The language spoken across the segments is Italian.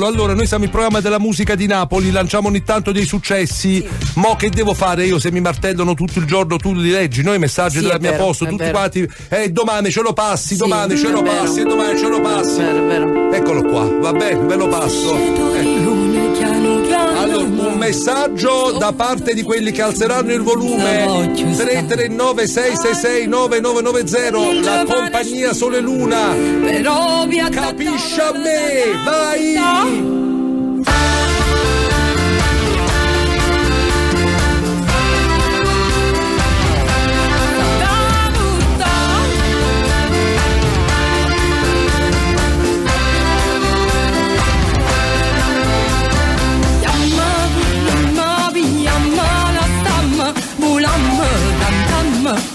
Allora, noi siamo il programma della musica di Napoli, lanciamo ogni tanto dei successi. Sì. Mo' che devo fare io se mi martellano tutto il giorno, tu li leggi, no? I messaggi della mia posta, tutti quanti. Domani ce lo passi, sì, domani ce lo passi, domani ce lo passi. Vero. Eccolo qua, va bene, ve lo passo. Allora, un messaggio da parte di quelli che alzeranno il volume. 339 666 9990, la compagnia Sole Luna. Capisci a me, vai!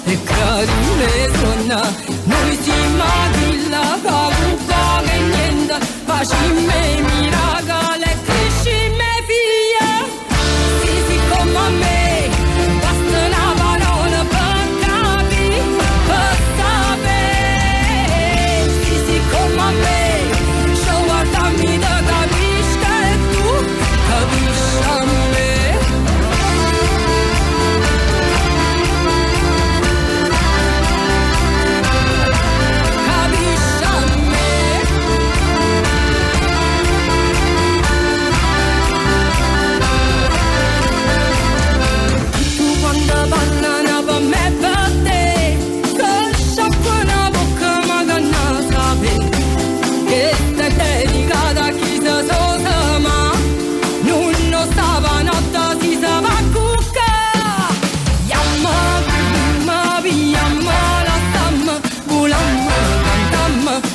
E carine sonna, noi si magilla, cavuca che niente, faccimme miracolo e crescimme figlia. Sì, come a me, basta una parola per capire, per sapere. Sì, come a me, se guardami da capisca e tu capisci a me.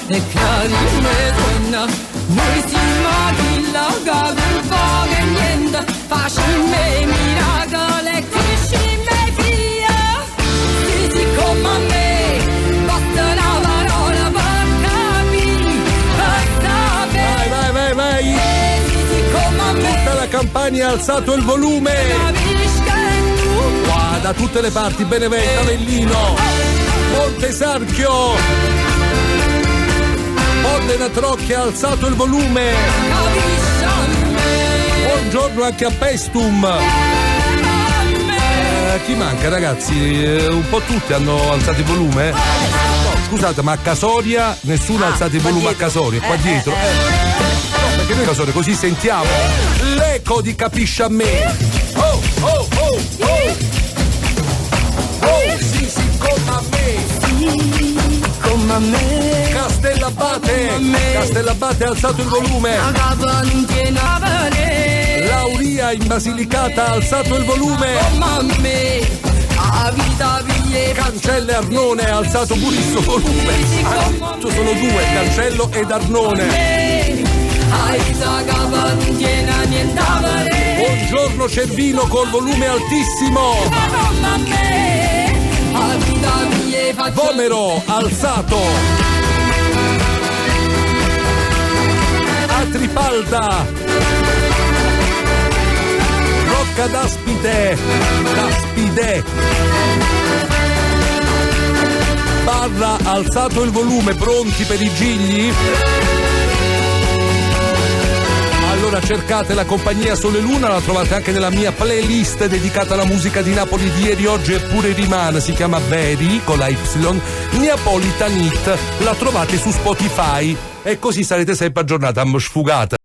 E carine donna, noi si magilla, cavuca che niente, faccimme miracolo e crescimme figlia. Sì, come a me, basta una parola per capire, per sapere. Vai. Sì, come a me. Tutta la campagna ha alzato il volume. Qua, da tutte le parti, Benevento, Avellino, Montesarchio. Modena Trocchia ha alzato il volume. Buongiorno anche a Pestum. Chi manca, ragazzi? Un po' tutti hanno alzato il volume? No, scusate, ma a Casoria nessuno ha alzato il volume a Casoria, qua dietro. No, perché noi a Casoria così sentiamo l'eco di Capisci a me. Oh, sì, come a me. Come a me. Castellabate ha alzato il volume. Lauria in Basilicata ha alzato il volume. Cancello e Arnone ha alzato pure il suo volume. Ci sono due, Cancello ed Arnone. Buongiorno Cervino col volume altissimo. Vomero alzato. A Tripalda. Rocca d'Aspide. Barra alzato il volume, pronti per i gigli? Allora cercate la compagnia Sole Luna, la trovate anche nella mia playlist dedicata alla musica di Napoli di ieri, oggi e pure rimane, si chiama Veri con la Y, Neapolitan Hit, la trovate su Spotify e così sarete sempre aggiornati, sfugata.